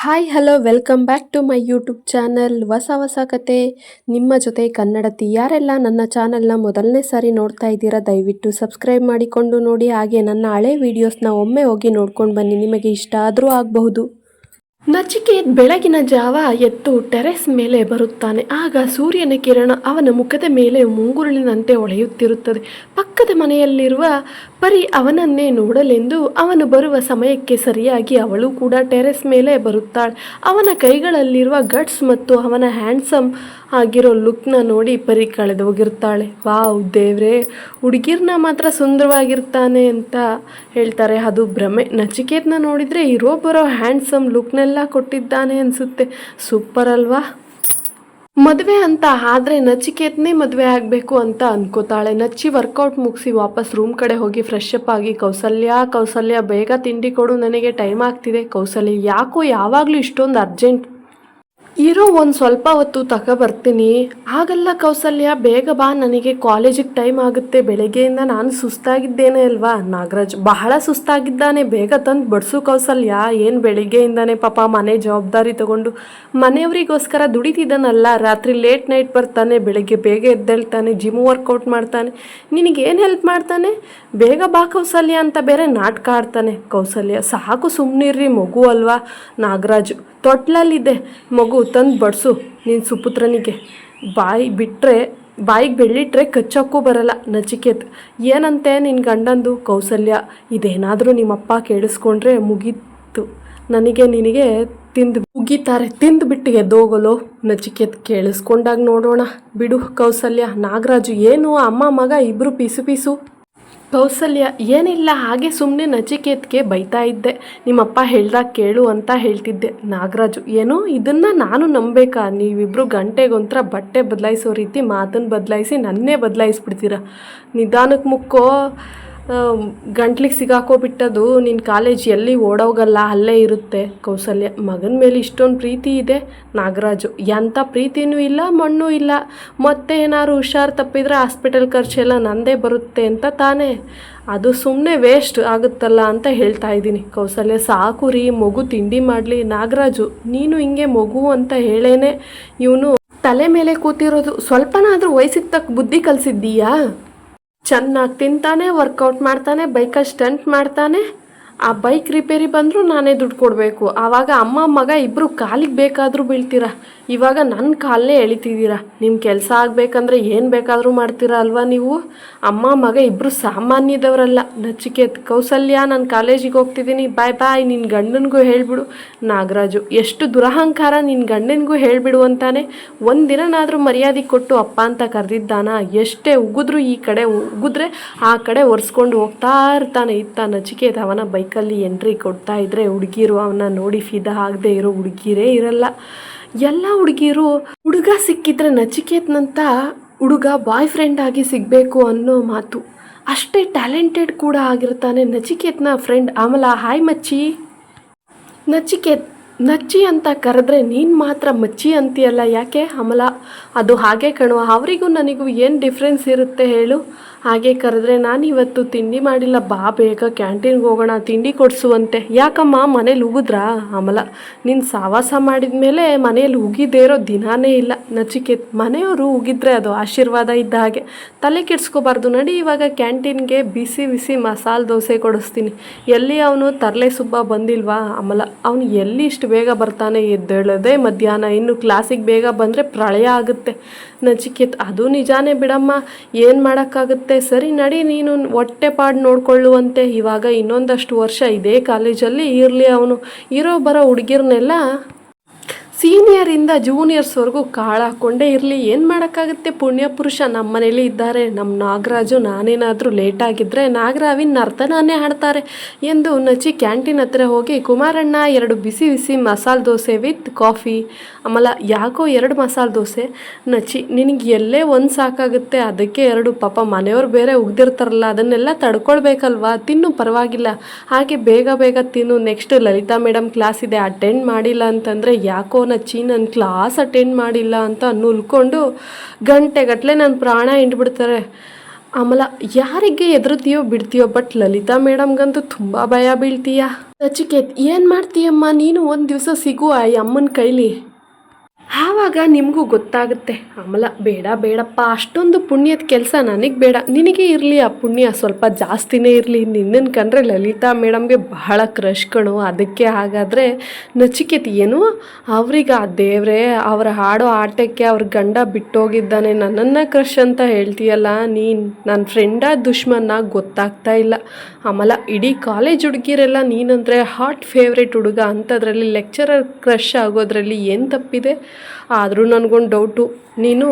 Hi hello welcome back to my YouTube channel. ಹೊಸ ಕತೆ ನಿಮ್ಮ ಜೊತೆ ಕನ್ನಡತಿ. ಯಾರೆಲ್ಲ ನನ್ನ ಚಾನಲ್ನ ಮೊದಲನೇ ಸಾರಿ ನೋಡ್ತಾ ಇದ್ದೀರಾ ದಯವಿಟ್ಟು ಸಬ್ಸ್ಕ್ರೈಬ್ ಮಾಡಿಕೊಂಡು ನೋಡಿ. ಹಾಗೆ ನನ್ನ ಹಳೆ ವೀಡಿಯೋಸ್ನ ಒಮ್ಮೆ ಹೋಗಿ ನೋಡ್ಕೊಂಡು ಬನ್ನಿ, ನಿಮಗೆ ಇಷ್ಟ ಆದರೂ ಆಗಬಹುದು. ನಚಿಕೇತ್ ಬೆಳಗಿನ ಜಾವ ಎದ್ದು ಟೆರೆಸ್ ಮೇಲೆ ಬರುತ್ತಾನೆ. ಆಗ ಸೂರ್ಯನ ಕಿರಣ ಅವನ ಮುಖದ ಮೇಲೆ ಮುಂಗುರುಳಿನಂತೆ ಹೊಳೆಯುತ್ತಿರುತ್ತದೆ. ಪಕ್ಕದ ಮನೆಯಲ್ಲಿರುವ ಪರಿ ಅವನನ್ನೇ ನೋಡಲೆಂದು ಅವನು ಬರುವ ಸಮಯಕ್ಕೆ ಸರಿಯಾಗಿ ಅವಳು ಕೂಡ ಟೆರೆಸ್ ಮೇಲೆ ಬರುತ್ತಾಳೆ. ಅವನ ಕೈಗಳಲ್ಲಿರುವ ಗಟ್ಸ್ ಮತ್ತು ಅವನ ಹ್ಯಾಂಡ್ಸಮ್ ಆಗಿರೋ ಲುಕ್ನ ನೋಡಿ ಪರಿ ಕಳೆದು ಹೋಗಿರ್ತಾಳೆ. ವಾವ್ ದೇವ್ರೆ, ಹುಡುಗಿರ್ನ ಮಾತ್ರ ಸುಂದರವಾಗಿರ್ತಾನೆ ಅಂತ ಹೇಳ್ತಾರೆ, ಅದು ಭ್ರಮೆ. ನಚಿಕೇತ್ನ ನೋಡಿದರೆ ಇರೋ ಬರೋ ಹ್ಯಾಂಡ್ಸಮ್ ಲುಕ್ನೆಲ್ಲ ಕೊಟ್ಟಿದ್ದಾನೆ ಅನಿಸುತ್ತೆ. ಸೂಪರ್ ಅಲ್ವಾ? ಮದುವೆ ಅಂತ ಆದರೆ ನಚಿಕೇತ್ನೇ ಮದುವೆ ಆಗಬೇಕು ಅಂತ ಅನ್ಕೋತಾಳೆ. ನಚ್ಚಿ ವರ್ಕೌಟ್ ಮುಗಿಸಿ ವಾಪಸ್ ರೂಮ್ ಕಡೆ ಹೋಗಿ ಫ್ರೆಶ್ ಅಪ್ ಆಗಿ ಕೌಸಲ್ಯ ಬೇಗ ತಿಂಡಿ ಕೊಡು, ನನಗೆ ಟೈಮ್ ಆಗ್ತಿದೆ. ಕೌಸಲ್ಯ ಯಾಕೋ ಯಾವಾಗಲೂ ಇಷ್ಟೊಂದು ಅರ್ಜೆಂಟ್? ಇರೋ ಒಂದು ಸ್ವಲ್ಪ ಹೊತ್ತು ಬರ್ತೀನಿ. ಆಗಲ್ಲ ಕೌಸಲ್ಯ, ಬೇಗ ಬಾ, ನನಗೆ ಕಾಲೇಜಿಗೆ ಟೈಮ್ ಆಗುತ್ತೆ. ಬೆಳಗ್ಗೆಯಿಂದ ನಾನು ಸುಸ್ತಾಗಿದ್ದೇನೆ ಅಲ್ವಾ? ನಾಗರಾಜ್ ಬಹಳ ಸುಸ್ತಾಗಿದ್ದಾನೆ, ಬೇಗ ತಂದು ಬಡಿಸು ಕೌಸಲ್ಯ. ಏನು ಬೆಳಿಗ್ಗೆಯಿಂದಾನೆ ಪಾಪ ಮನೆ ಜವಾಬ್ದಾರಿ ತಗೊಂಡು ಮನೆಯವರಿಗೋಸ್ಕರ ದುಡಿತಿದ್ದಾನಲ್ಲ. ರಾತ್ರಿ ಲೇಟ್ ನೈಟ್ ಬರ್ತಾನೆ, ಬೆಳಗ್ಗೆ ಬೇಗ ಎದ್ದೇಳ್ತಾನೆ, ಜಿಮ್ ವರ್ಕೌಟ್ ಮಾಡ್ತಾನೆ. ನಿನಗೇನು ಹೆಲ್ಪ್ ಮಾಡ್ತಾನೆ? ಬೇಗ ಬಾ ಕೌಸಲ್ಯ ಅಂತ ಬೇರೆ ನಾಟಕ ಆಡ್ತಾನೆ. ಕೌಸಲ್ಯ ಸಾಕು ಸುಮ್ಮನಿರ್ರಿ, ಮಗು ಅಲ್ವಾ. ನಾಗರಾಜು ತೊಟ್ಲಲ್ಲಿದೆ ಮಗು, ತಂದು ಬಡಿಸು ನಿನ್ನ ಸುಪುತ್ರನಿಗೆ. ಬಾಯಿಗೆ ಬೆಳ್ಳಿಟ್ರೆ ಕಚ್ಚೋಕ್ಕೂ ಬರಲ್ಲ. ನಚಿಕೇತ್ ಏನಂತೆ ನಿನ್ನ ಗಂಡಂದು? ಕೌಸಲ್ಯ ಇದೇನಾದರೂ ನಿಮ್ಮಪ್ಪ ಕೇಳಿಸ್ಕೊಂಡ್ರೆ ಮುಗೀತು, ನಿನಗೆ ಉಗಿತಾರೆ, ತಿಂದುಬಿಟ್ಟು ಎದ್ದೋಗಲು. ನಚಿಕೇತ್ ಕೇಳಿಸ್ಕೊಂಡಾಗ ನೋಡೋಣ ಬಿಡು ಕೌಸಲ್ಯ. ನಾಗರಾಜು ಏನು ಅಮ್ಮ ಮಗ ಇಬ್ಬರು ಪೀಸು? ಕೌಸಲ್ಯ ಏನಿಲ್ಲ, ಹಾಗೆ ಸುಮ್ಮನೆ ನಚಿಕೇತ್ಗೆ ಬೈತಾ ಇದ್ದೆ, ನಿಮ್ಮಪ್ಪ ಹೇಳ್ದಾಗ ಕೇಳು ಅಂತ ಹೇಳ್ತಿದ್ದೆ. ನಾಗರಾಜು ಏನು ಇದನ್ನು ನಾನು ನಂಬೇಕಾ? ನೀವಿಬ್ಬರು ಗಂಟೆಗೊಂಥರ ಬಟ್ಟೆ ಬದಲಾಯಿಸೋ ರೀತಿ ಮಾತನ್ನು ಬದಲಾಯಿಸಿ ನನ್ನೇ ಬದಲಾಯಿಸ್ಬಿಡ್ತೀರ. ನಿಧಾನಕ್ಕೆ ಮುಕ್ಕೋ, ಗಂಟ್ಲಿಗೆ ಸಿಗಾಕೋಬಿಟ್ಟದು. ನಿನ್ನ ಕಾಲೇಜ್ ಎಲ್ಲಿ ಓಡೋಗಲ್ಲ, ಅಲ್ಲೇ ಇರುತ್ತೆ. ಕೌಸಲ್ಯ ಮಗನ ಮೇಲೆ ಇಷ್ಟೊಂದು ಪ್ರೀತಿ ಇದೆ. ನಾಗರಾಜು ಎಂಥ ಪ್ರೀತಿನೂ ಇಲ್ಲ, ಮಣ್ಣು ಇಲ್ಲ. ಮತ್ತೆ ಏನಾದ್ರು ಹುಷಾರು ತಪ್ಪಿದರೆ ಹಾಸ್ಪಿಟಲ್ ಖರ್ಚೆಲ್ಲ ನಂದೇ ಬರುತ್ತೆ ಅಂತ ತಾನೇ, ಅದು ಸುಮ್ಮನೆ ವೇಸ್ಟ್ ಆಗುತ್ತಲ್ಲ ಅಂತ ಹೇಳ್ತಾ ಇದ್ದೀನಿ. ಕೌಸಲ್ಯ ಸಾಕು ರೀ, ಮಗು ತಿಂಡಿ ಮಾಡಲಿ. ನಾಗರಾಜು ನೀನು ಹಿಂಗೆ ಮಗು ಅಂತ ಹೇಳೇನೆ ಇವನು ತಲೆ ಮೇಲೆ ಕೂತಿರೋದು. ಸ್ವಲ್ಪನಾದರೂ ವಯಸ್ಸಿಗೆ ತಕ್ಕ ಬುದ್ಧಿ ಕಲಿಸಿದ್ದೀಯಾ? ಚೆನ್ನಾಗಿ ತಿಂತಾನೆ, ವರ್ಕೌಟ್ ಮಾಡ್ತಾನೆ, ಬೈಕಲ್ಲಿ ಸ್ಟಂಟ್ ಮಾಡ್ತಾನೆ. ಆ ಬೈಕ್ ರಿಪೇರಿ ಬಂದರೂ ನಾನೇ ದುಡ್ಡು ಕೊಡಬೇಕು. ಆವಾಗ ಅಮ್ಮ ಮಗ ಇಬ್ಬರು ಕಾಲಿಗೆ ಬೇಕಾದರೂ ಬೀಳ್ತೀರಾ. ಇವಾಗ ನನ್ನ ಕಾಲನ್ನೇ ಎಳಿತಿದ್ದೀರಾ. ನಿಮ್ಮ ಕೆಲಸ ಆಗಬೇಕಂದ್ರೆ ಏನು ಬೇಕಾದರೂ ಮಾಡ್ತೀರಾ ಅಲ್ವಾ ನೀವು? ಅಮ್ಮ ಮಗ ಇಬ್ಬರು ಸಾಮಾನ್ಯದವರಲ್ಲ. ನಚಿಕೇತ್ ಕೌಸಲ್ಯ ನಾನು ಕಾಲೇಜಿಗೆ ಹೋಗ್ತಿದ್ದೀನಿ, ಬಾಯ್, ನಿನ್ನ ಗಂಡನಿಗೂ ಹೇಳಿಬಿಡು. ನಾಗರಾಜು ಎಷ್ಟು ದುರಹಂಕಾರ, ನಿನ್ನ ಗಂಡನಿಗೂ ಹೇಳಿಬಿಡು ಅಂತಾನೆ. ಒಂದಿನಾದರೂ ಮರ್ಯಾದೆ ಕೊಟ್ಟು ಅಪ್ಪ ಅಂತ ಕರೆದಿದ್ದಾನ? ಎಷ್ಟೇ ಉಗಿದ್ರು ಈ ಕಡೆ ಉಗಿದ್ರೆ ಆ ಕಡೆ ಒರೆಸ್ಕೊಂಡು ಹೋಗ್ತಾ ಇರ್ತಾನೆ. ನಚಿಕೇತ್ ಅವನ ಬೈಕಲ್ಲಿ ಎಂಟ್ರಿ ಕೊಡ್ತಾ ಇದ್ರೆ ಹುಡುಗಿರು ಅವನ್ನ ನೋಡಿ ಫಿದಾ ಆಗದೆ ಇರೋ ಹುಡುಗಿರೇ ಇರಲ್ಲ. ಎಲ್ಲ ಹುಡುಗಿರು ಹುಡುಗ ಸಿಕ್ಕಿದ್ರೆ ನಚಿಕೇತ್ನಂತ ಹುಡುಗ ಬಾಯ್ ಫ್ರೆಂಡ್ ಆಗಿ ಸಿಗಬೇಕು ಅನ್ನೋ ಮಾತು. ಅಷ್ಟೇ ಟ್ಯಾಲೆಂಟೆಡ್ ಕೂಡ ಆಗಿರ್ತಾನೆ. ನಚಿಕೇತ್ನ ಫ್ರೆಂಡ್ ಅಮಲ, ಹಾಯ್ ಮಚ್ಚಿ. ನಚಿಕೇತ್ ನಚ್ಚಿ ಅಂತ ಕರೆದ್ರೆ ನೀನು ಮಾತ್ರ ಮಚ್ಚಿ ಅಂತೀಯಲ್ಲ, ಯಾಕೆ? ಅಮಲ ಅದು ಹಾಗೆ ಕಣುವ, ಅವರಿಗೂ ನನಗೂ ಏನು ಡಿಫ್ರೆನ್ಸ್ ಇರುತ್ತೆ ಹೇಳು? ಹಾಗೆ ಕರೆದ್ರೆ ನಾನಿವತ್ತು ತಿಂಡಿ ಮಾಡಿಲ್ಲ, ಬಾ ಬೇಗ ಕ್ಯಾಂಟೀನ್ಗೆ ಹೋಗೋಣ, ತಿಂಡಿ ಕೊಡಿಸುವಂತೆ. ಯಾಕಮ್ಮ ಮನೇಲಿ ಉಗಿದ್ರಾ? ಅಮಲ ನೀನು ಸಾವಾಸ ಮಾಡಿದ ಮೇಲೆ ಮನೇಲಿ ಉಗಿದೇ ಇರೋ ದಿನಾನೇ ಇಲ್ಲ. ನಚಿಕೇತ್ ಮನೆಯವರು ಉಗಿದ್ರೆ ಅದು ಆಶೀರ್ವಾದ ಇದ್ದ ಹಾಗೆ, ತಲೆ ಕೆಡ್ಸ್ಕೋಬಾರ್ದು. ನಡಿ ಇವಾಗ ಕ್ಯಾಂಟೀನ್ಗೆ, ಬಿಸಿ ಬಿಸಿ ಮಸಾಲೆ ದೋಸೆ ಕೊಡಿಸ್ತೀನಿ. ಎಲ್ಲಿ ಅವನು ತರಲೆ ಸುಬ್ಬ ಬಂದಿಲ್ವಾ? ಅಮಲ ಅವನು ಎಲ್ಲಿ ಇಷ್ಟು ಬೇಗ ಬರ್ತಾನೆ? ಎದ್ದೇಳೋದೇ ಮಧ್ಯಾಹ್ನ, ಇನ್ನು ಕ್ಲಾಸಿಗೆ ಬೇಗ ಬಂದರೆ ಪ್ರಳಯ ಆಗುತ್ತೆ. ನಚಿಕೇತ್ ಅದು ನಿಜಾನೇ ಬಿಡಮ್ಮ, ಏನು ಮಾಡೋಕ್ಕಾಗುತ್ತೆ. ಸರಿ ನಡಿ, ನೀನು ಹೊಟ್ಟೆಪಾಡು ನೋಡ್ಕೊಳ್ಳುವಂತೆ. ಇವಾಗ ಇನ್ನೊಂದಷ್ಟು ವರ್ಷ ಇದೇ ಕಾಲೇಜಲ್ಲಿ ಇರಲಿ. ಅವನು ಇರೋ ಬರೋ ಹುಡುಗಿರ್ನೆಲ್ಲ ಸೀನಿಯರಿಂದ ಜೂನಿಯರ್ಸ್ವರೆಗೂ ಕಾಳಾಕೊಂಡೇ ಇರಲಿ. ಏನು ಮಾಡೋಕ್ಕಾಗುತ್ತೆ? ಪುಣ್ಯ ಪುರುಷ ನಮ್ಮ ಮನೇಲಿ ಇದ್ದಾರೆ. ನಮ್ಮ ನಾಗರಾಜು ನಾನೇನಾದರೂ ಲೇಟಾಗಿದ್ದರೆ ನಾಗರಾವಿನ ನರ್ತನಾನೇ ಹಾಡ್ತಾರೆ ಎಂದು ನಚ್ಚಿ ಕ್ಯಾಂಟೀನ್ ಹತ್ರ ಹೋಗಿ, ಕುಮಾರಣ್ಣ 2 ಬಿಸಿ ಬಿಸಿ ಮಸಾಲೆ ದೋಸೆ ವಿತ್ ಕಾಫಿ. ಆಮೇಲೆ ಯಾಕೋ 2 ಮಸಾಲೆ ದೋಸೆ? ನಚ್ಚಿ ನಿನಗೆ ಎಲ್ಲೇ ಒಂದು ಸಾಕಾಗುತ್ತೆ, ಅದಕ್ಕೆ 2. ಪಾಪ ಮನೆಯವ್ರು ಬೇರೆ ಉಗ್ದಿರ್ತಾರಲ್ಲ, ಅದನ್ನೆಲ್ಲ ತಡ್ಕೊಳ್ಬೇಕಲ್ವಾ, ತಿನ್ನು ಪರವಾಗಿಲ್ಲ. ಹಾಗೆ ಬೇಗ ತಿನ್ನು. ನೆಕ್ಸ್ಟ್ ಲಲಿತಾ ಮೇಡಮ್ ಕ್ಲಾಸ್ ಇದೆ, ಅಟೆಂಡ್ ಮಾಡಿಲ್ಲ ಅಂತಂದರೆ ಯಾಕೋ ನಚ್ಚಿ ನನ್ನ ಕ್ಲಾಸ್ ಅಟೆಂಡ್ ಮಾಡಿಲ್ಲ ಅಂತ ನುಲ್ಕೊಂಡು ಗಂಟೆಗಟ್ಟಲೆ ನನ್ನ ಪ್ರಾಣ ಹಿಂಡ್ಬಿಡ್ತಾರೆ. ಆಮೇಲೆ ಯಾರಿಗೆ ಎದುರುತ್ತೀಯೋ ಬಿಡ್ತೀಯೋ, ಬಟ್ ಲಲಿತಾ ಮೇಡಮ್ಗಂತೂ ತುಂಬ ಭಯ ಬೀಳ್ತೀಯ. ನಚಿಕೇತ್, ಏನು ಮಾಡ್ತೀಯಮ್ಮ ನೀನು, ಒಂದು ದಿವಸ ಸಿಗುವ ಈ ಅಮ್ಮನ ಕೈಲಿ, ಆವಾಗ ನಿಮಗೂ ಗೊತ್ತಾಗುತ್ತೆ. ಆಮೇಲೆ ಬೇಡ ಬೇಡಪ್ಪ, ಅಷ್ಟೊಂದು ಪುಣ್ಯದ ಕೆಲಸ ನನಗೆ ಬೇಡ, ನಿನಗೆ ಇರಲಿ ಆ ಪುಣ್ಯ, ಸ್ವಲ್ಪ ಜಾಸ್ತಿನೇ ಇರಲಿ. ನಿನ್ನನ್ನು ಕಂಡ್ರೆ ಲಲಿತಾ ಮೇಡಮ್ಗೆ ಬಹಳ ಕ್ರಶ್ ಕಣು, ಅದಕ್ಕೆ. ಹಾಗಾದರೆ ನಚಿಕೇತ್, ಏನು ಅವ್ರಿಗೆ ಆ ದೇವ್ರೆ ಅವರ ಹಾಡೋ ಆಟಕ್ಕೆ ಅವ್ರ ಗಂಡ ಬಿಟ್ಟೋಗಿದ್ದಾನೆ, ನನ್ನನ್ನು ಕ್ರಶ್ ಅಂತ ಹೇಳ್ತೀಯಲ್ಲ ನೀನು, ನನ್ನ ಫ್ರೆಂಡ ದುಶ್ಮನ್ನ ಗೊತ್ತಾಗ್ತಾ ಇಲ್ಲ. ಆಮೇಲೆ ಇಡೀ ಕಾಲೇಜ್ ಹುಡುಗಿರೆಲ್ಲ ನೀನಂದರೆ ಹಾಟ್ ಫೇವ್ರೇಟ್ ಹುಡುಗ ಅಂಥದ್ರಲ್ಲಿ ಲೆಕ್ಚರರ್ ಕ್ರಶ್ ಆಗೋದ್ರಲ್ಲಿ ಏನು ತಪ್ಪಿದೆ? ಆದರೂ ನನಗೊಂದು ಡೌಟು, ನೀನು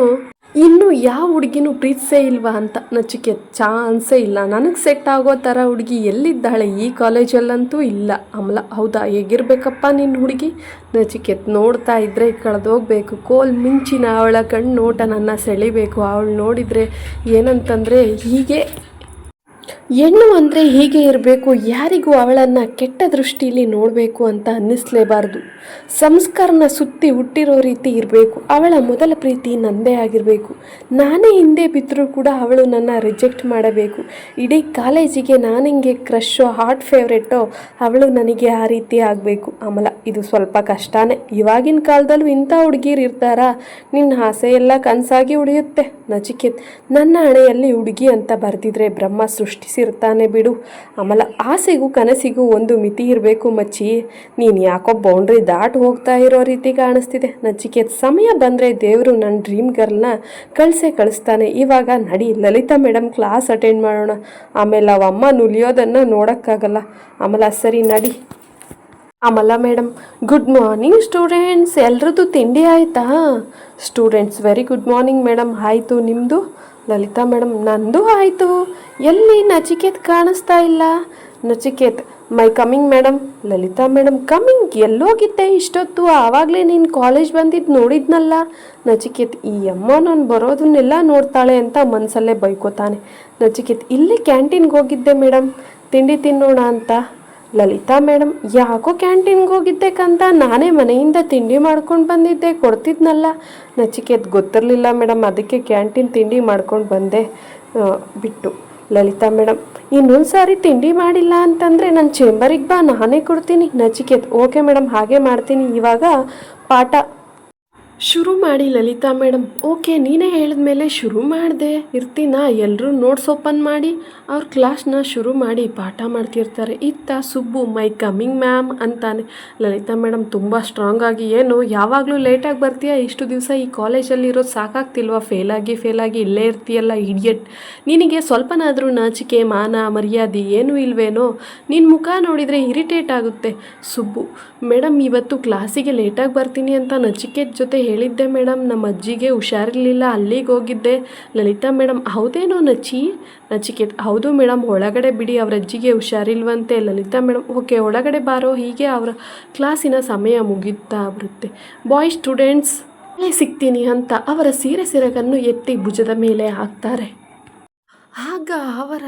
ಇನ್ನೂ ಯಾವ ಹುಡುಗಿನೂ ಪ್ರೀತಿಸೇ ಇಲ್ವಾ ಅಂತ. ನಚಿಕೇತ್, ಚಾನ್ಸೇ ಇಲ್ಲ, ನನಗೆ ಸೆಟ್ ಆಗೋ ಥರ ಹುಡುಗಿ ಎಲ್ಲಿದ್ದಾಳೆ, ಈ ಕಾಲೇಜಲ್ಲಂತೂ ಇಲ್ಲ. ಆಮೇಲೆ ಹೌದಾ, ಹೇಗಿರ್ಬೇಕಪ್ಪ ನಿನ್ನ ಹುಡುಗಿ? ನಚಿಕೇತ್, ನೋಡ್ತಾ ಇದ್ದರೆ ಕಳೆದೋಗ್ಬೇಕು, ಕೋಲ್ ಮಿಂಚಿನ ಅವಳ ಕಣ್ಣು ನೋಟ ನನ್ನ ಸೆಳಿಬೇಕು. ಅವಳು ನೋಡಿದರೆ ಏನಂತಂದರೆ, ಹೀಗೆ ಹೆಣ್ಣು ಅಂದರೆ ಹೀಗೆ ಇರಬೇಕು, ಯಾರಿಗೂ ಅವಳನ್ನು ಕೆಟ್ಟ ದೃಷ್ಟಿಯಲ್ಲಿ ನೋಡಬೇಕು ಅಂತ ಅನ್ನಿಸ್ಲೇಬಾರ್ದು. ಸಂಸ್ಕಾರನ ಸುತ್ತಿ ಹುಟ್ಟಿರೋ ರೀತಿ ಇರಬೇಕು. ಅವಳ ಮೊದಲ ಪ್ರೀತಿ ನಂದೇ ಆಗಿರಬೇಕು. ನಾನೇ ಹಿಂದೆ ಬಿದ್ದರೂ ಕೂಡ ಅವಳು ನನ್ನ ರಿಜೆಕ್ಟ್ ಮಾಡಬೇಕು. ಇಡೀ ಕಾಲೇಜಿಗೆ ನಾನಿಂಗೆ ಕ್ರಶೋ ಹಾಟ್ ಫೇವ್ರೇಟೋ ಅವಳು ನನಗೆ ಆ ರೀತಿ ಆಗಬೇಕು. ಆಮೇಲೆ ಇದು ಸ್ವಲ್ಪ ಕಷ್ಟನೇ, ಇವಾಗಿನ ಕಾಲದಲ್ಲೂ ಇಂಥ ಹುಡುಗಿರು ಇರ್ತಾರಾ? ನಿನ್ನ ಆಸೆ ಎಲ್ಲ ಕನಸಾಗಿ ಉಳಿಯುತ್ತೆ. ನಚಿಕೇತ್, ನನ್ನ ಹಣೆಯಲ್ಲಿ ಹುಡುಗಿ ಅಂತ ಬರೆದಿದ್ರೆ ಬ್ರಹ್ಮ ಸೃಷ್ಟಿಸಿರ್ತಾನೆ ಬಿಡು. ಆಮೇಲೆ ಆಸೆಗೂ ಕನಸಿಗೂ ಒಂದು ಮಿತಿ ಇರಬೇಕು ಮಚ್ಚಿ, ನೀನು ಯಾಕೋ ಬೌಂಡ್ರಿ ದಾಟ್ ಹೋಗ್ತಾ ಇರೋ ರೀತಿ ಕಾಣಿಸ್ತಿದೆ. ನಚಿಕೇತ್, ಸಮಯ ಬಂದರೆ ದೇವರು ನನ್ನ ಡ್ರೀಮ್ ಗರ್ಲ್ನ ಕಳಿಸ್ತಾನೆ. ಇವಾಗ ನಡಿ, ಲಲಿತಾ ಮೇಡಮ್ ಕ್ಲಾಸ್ ಅಟೆಂಡ್ ಮಾಡೋಣ, ಆಮೇಲೆ ಅವಮ್ಮ ನುಲಿಯೋದನ್ನು ನೋಡೋಕ್ಕಾಗಲ್ಲ. ಆಮೇಲೆ ಸರಿ ನಡಿ. ಆಮಲ ಮೇಡಮ್, ಗುಡ್ ಮಾರ್ನಿಂಗ್ ಸ್ಟೂಡೆಂಟ್ಸ್, ಎಲ್ರದ್ದು ತಿಂಡಿ ಆಯಿತಾ? Students, very good morning madam, ಆಯಿತು, ನಿಮ್ಮದು? ಲಲಿತಾ ಮೇಡಮ್, ನಂದು ಆಯಿತು. ಎಲ್ಲಿ ನಚಿಕೇತ್ ಕಾಣಿಸ್ತಾ ಇಲ್ಲ? Nachiket, may coming madam. Lalitha madam, coming, ಎಲ್ಲೋಗಿದ್ದೆ ಇಷ್ಟೊತ್ತು? ಆವಾಗಲೇ ನೀನು ಕಾಲೇಜ್ ಬಂದಿದ್ದು ನೋಡಿದ್ನಲ್ಲ. ನಚಿಕೇತ್, ಈ ಅಮ್ಮ ನಾನು ಬರೋದನ್ನೆಲ್ಲ ನೋಡ್ತಾಳೆ ಅಂತ ಮನಸಲ್ಲೇ ಬೈಕೋತಾನೆ. ನಚಿಕೇತ್, ಇಲ್ಲೇ ಕ್ಯಾಂಟೀನ್ಗೆ ಹೋಗಿದ್ದೆ ಮೇಡಮ್, ತಿಂಡಿ ತಿನ್ನೋಣ ಅಂತ. ಲಲಿತಾ ಮೇಡಮ್, ಯಾಕೋ ಕ್ಯಾಂಟೀನ್ಗೆ ಹೋಗಿದ್ದೆಕಂತ ನಾನೇ ಮನೆಯಿಂದ ತಿಂಡಿ ಮಾಡ್ಕೊಂಡು ಬಂದಿದ್ದೆ, ಕೊಡ್ತಿದ್ನಲ್ಲ. ನಚಿಕೇತ್, ಗೊತ್ತಿರಲಿಲ್ಲ ಮೇಡಮ್, ಅದಕ್ಕೆ ಕ್ಯಾಂಟೀನ್ ತಿಂಡಿ ಮಾಡ್ಕೊಂಡು ಬಂದೆ ಬಿಟ್ಟು. ಲಲಿತಾ ಮೇಡಮ್, ಇನ್ನೊಂದು ಸಾರಿ ತಿಂಡಿ ಮಾಡಿಲ್ಲ ಅಂತಂದರೆ ನನ್ನ ಚೇಂಬರಿಗೆ ಬಾ, ನಾನೇ ಕೊಡ್ತೀನಿ. ನಚಿಕೇತ್, ಓಕೆ ಮೇಡಮ್, ಹಾಗೆ ಮಾಡ್ತೀನಿ. ಇವಾಗ ಪಾಠ ಶುರು ಮಾಡಿ ಲಲಿತಾ ಮೇಡಮ್. ಓಕೆ, ನೀನೇ ಹೇಳಿದ್ಮೇಲೆ ಶುರು ಮಾಡಿದೆ, ಇರ್ತೀನಾ? ಎಲ್ಲರೂ ನೋಟ್ಸ್ ಓಪನ್ ಮಾಡಿ ಅವ್ರ ಕ್ಲಾಸ್ನ ಶುರು ಮಾಡಿ ಪಾಠ ಮಾಡ್ತಿರ್ತಾರೆ. ಇತ್ತ ಸುಬ್ಬು, ಮೈ ಕಮಿಂಗ್ ಮ್ಯಾಮ್ ಅಂತಾನೆ. ಲಲಿತಾ ಮೇಡಮ್ ತುಂಬ ಸ್ಟ್ರಾಂಗ್ ಆಗಿ, ಏನು ಯಾವಾಗಲೂ ಲೇಟಾಗಿ ಬರ್ತೀಯಾ? ಇಷ್ಟು ದಿವಸ ಈ ಕಾಲೇಜಲ್ಲಿ ಇರೋದು ಸಾಕಾಗ್ತಿಲ್ವಾ? ಫೇಲಾಗಿ ಇಲ್ಲೇ ಇರ್ತೀಯಲ್ಲ ಇಡಿಯಟ್. ನಿನಗೆ ಸ್ವಲ್ಪನಾದರೂ ನಾಚಿಕೆ ಮಾನ ಮರ್ಯಾದೆ ಏನೂ ಇಲ್ವೇನೋ? ನಿನ್ನ ಮುಖ ನೋಡಿದರೆ ಇರಿಟೇಟ್ ಆಗುತ್ತೆ. ಸುಬ್ಬು, ಮೇಡಮ್ ಇವತ್ತು ಕ್ಲಾಸಿಗೆ ಲೇಟಾಗಿ ಬರ್ತೀನಿ ಅಂತ ನಚಿಕೇತ್ ಜೊತೆ ಹೇಳಿದ್ದೆ ಮೇಡಮ್, ನಮ್ಮ ಅಜ್ಜಿಗೆ ಹುಷಾರಿರಲಿಲ್ಲ, ಅಲ್ಲಿಗೆ ಹೋಗಿದ್ದೆ. ಲಲಿತಾ ಮೇಡಮ್, ಹೌದೇನೋ ನಚಿಕೇತ್, ಹೌದು ಮೇಡಮ್, ಒಳಗಡೆ ಬಿಡಿ, ಅವ್ರ ಅಜ್ಜಿಗೆ ಹುಷಾರಿಲ್ವಂತೆ. ಲಲಿತಾ ಮೇಡಮ್, ಓಕೆ ಒಳಗಡೆ ಬಾರೋ. ಹೀಗೆ ಅವರ ಕ್ಲಾಸಿನ ಸಮಯ ಮುಗಿತಾ ಬರುತ್ತೆ. ಬಾಯ್ ಸ್ಟೂಡೆಂಟ್ಸ್, ಸಿಗ್ತೀನಿ ಅಂತ ಅವರ ಸೀರೆ ಸೆರಗನ್ನು ಎತ್ತಿ ಭುಜದ ಮೇಲೆ ಹಾಕ್ತಾರೆ. ಆಗ ಅವರ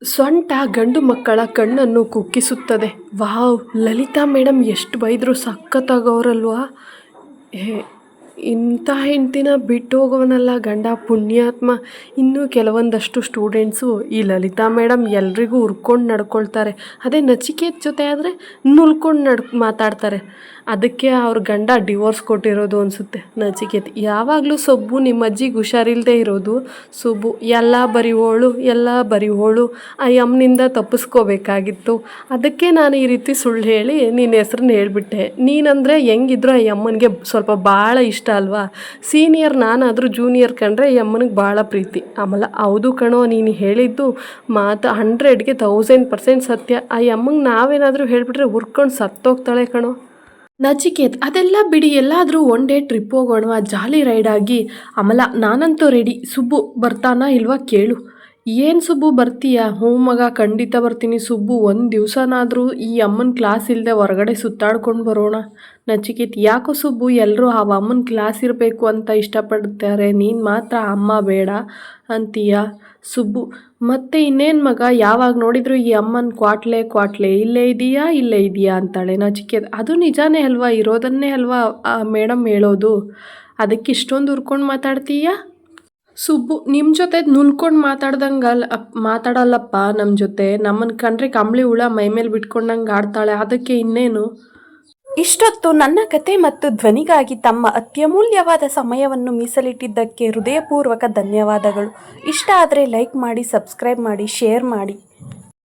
ಸೊಂಟ ಗಂಡು ಮಕ್ಕಳ ಕಣ್ಣನ್ನು ಕುಕ್ಕಿಸುತ್ತದೆ. ವಾವ್, ಲಲಿತಾ ಮೇಡಮ್ ಎಷ್ಟು ಬೈದರೂ ಸಖತ್ತಾಗವ್ರಲ್ವಾ? ಇಂಥ ಹೆಂಡ್ತಿನ ಬಿಟ್ಟು ಹೋಗೋನಲ್ಲ ಗಂಡ, ಪುಣ್ಯಾತ್ಮ. ಇನ್ನೂ ಕೆಲವೊಂದಷ್ಟು ಸ್ಟೂಡೆಂಟ್ಸು ಈ ಲಲಿತಾ ಮೇಡಮ್ ಎಲ್ರಿಗೂ ಹುರ್ಕೊಂಡು ನಡ್ಕೊಳ್ತಾರೆ. ಅದೇ ನಚಿಕೇತ್ ಜೊತೆ ಆದರೆ ನುಲ್ಕೊಂಡು ಮಾತಾಡ್ತಾರೆ. ಅದಕ್ಕೆ ಅವ್ರ ಗಂಡ ಡಿವೋರ್ಸ್ ಕೊಟ್ಟಿರೋದು ಅನಿಸುತ್ತೆ. ನಚಿಕೇತ್, ಯಾವಾಗಲೂ ಸೊಬ್ಬು ನಿಮ್ಮ ಅಜ್ಜಿಗೆ ಹುಷಾರಿಲ್ಲದೆ ಇರೋದು. ಸುಬ್ಬು, ಎಲ್ಲ ಬರಿಹೋಳು ಆ ಯಮ್ಮನಿಂದ ತಪ್ಪಿಸ್ಕೋಬೇಕಾಗಿತ್ತು, ಅದಕ್ಕೆ ನಾನು ಈ ರೀತಿ ಸುಳ್ಳು ಹೇಳಿ ನಿನ್ನ ಹೆಸ್ರನ್ನ ಹೇಳ್ಬಿಟ್ಟೆ. ನೀನಂದರೆ ಹೆಂಗಿದ್ರು ಆ ಯಮ್ಮನಿಗೆ ಸ್ವಲ್ಪ ಭಾಳ ಇಷ್ಟ ಅಲ್ವಾ? ಸೀನಿಯರ್ ನಾನಾದರೂ ಜೂನಿಯರ್ ಕಂಡ್ರೆ ಯಮ್ಮನಿಗೆ ಭಾಳ ಪ್ರೀತಿ. ಆಮೇಲೆ ಹೌದು ಕಣೋ, ನೀನು ಹೇಳಿದ್ದು ಮಾತು 100ಗೆ 1000% ಸತ್ಯ. ಆ ಯಮ್ಮಂಗೆ ನಾವೇನಾದರೂ ಹೇಳಿಬಿಟ್ರೆ ಹುರ್ಕೊಂಡು ಸತ್ತೋಗ್ತಾಳೆ ಕಣೋ. ನಚಿಕೇತ್, ಅದೆಲ್ಲ ಬಿಡಿ, ಎಲ್ಲಾದರೂ ಒನ್ ಡೇ ಟ್ರಿಪ್ ಹೋಗೋಣ, ಜಾಲಿ ರೈಡ್ ಆಗಿ. ಆಮೇಲೆ ನಾನಂತೂ ರೆಡಿ. ಸುಬ್ಬು ಬರ್ತಾನಾ ಇಲ್ವಾ ಕೇಳು. ಏನು ಸುಬ್ಬು ಬರ್ತೀಯಾ? ಹ್ಞೂ ಮಗ, ಖಂಡಿತ ಬರ್ತೀನಿ. ಸುಬ್ಬು, ಒಂದು ದಿವಸನಾದರೂ ಈ ಅಮ್ಮನ ಕ್ಲಾಸ್ ಇಲ್ಲದೆ ಹೊರಗಡೆ ಸುತ್ತಾಡ್ಕೊಂಡು ಬರೋಣ. ನಚಿಕೇತ್, ಯಾಕೋ ಸುಬ್ಬು, ಎಲ್ಲರೂ ಆ ಅಮ್ಮನ ಕ್ಲಾಸ್ ಇರಬೇಕು ಅಂತ ಇಷ್ಟಪಡ್ತಾರೆ, ನೀನು ಮಾತ್ರ ಅಮ್ಮ ಬೇಡ ಅಂತೀಯ? ಸುಬ್ಬು, ಮತ್ತೆ ಇನ್ನೇನು ಮಗ, ಯಾವಾಗ ನೋಡಿದ್ರು ಈ ಅಮ್ಮನ ಕ್ವಾಟ್ಲೆ ಇಲ್ಲೇ ಇದೆಯಾ ಅಂತಾಳೆ. ನಚಿಕೇತ್, ಅದು ನಿಜಾನೇ ಅಲ್ವಾ, ಇರೋದನ್ನೇ ಅಲ್ವಾ ಮೇಡಮ್ ಹೇಳೋದು, ಅದಕ್ಕೆ ಇಷ್ಟೊಂದು ಹುರ್ಕೊಂಡು ಮಾತಾಡ್ತೀಯಾ? ಸುಬ್ಬು ನಿಮ್ಮ ಜೊತೆ ನುಲ್ಕೊಂಡು ಮಾತಾಡಲ್ಲಪ್ಪ ನಮ್ಮ ಜೊತೆ. ನಮ್ಮನ್ನು ಕಂಡ್ರೆ ಕಂಬಳಿ ಹುಳ ಮೈಮೇಲೆ ಬಿಟ್ಕೊಂಡಂಗೆ ಆಡ್ತಾಳೆ, ಅದಕ್ಕೆ ಇನ್ನೇನು. ಇಷ್ಟೊತ್ತು ನನ್ನ ಕತೆ ಮತ್ತು ಧ್ವನಿಗಾಗಿ ತಮ್ಮ ಅತ್ಯಮೂಲ್ಯವಾದ ಸಮಯವನ್ನು ಮೀಸಲಿಟ್ಟಿದ್ದಕ್ಕೆ ಹೃದಯಪೂರ್ವಕ ಧನ್ಯವಾದಗಳು. ಇಷ್ಟ ಆದರೆ ಲೈಕ್ ಮಾಡಿ, ಸಬ್ಸ್ಕ್ರೈಬ್ ಮಾಡಿ, ಶೇರ್ ಮಾಡಿ.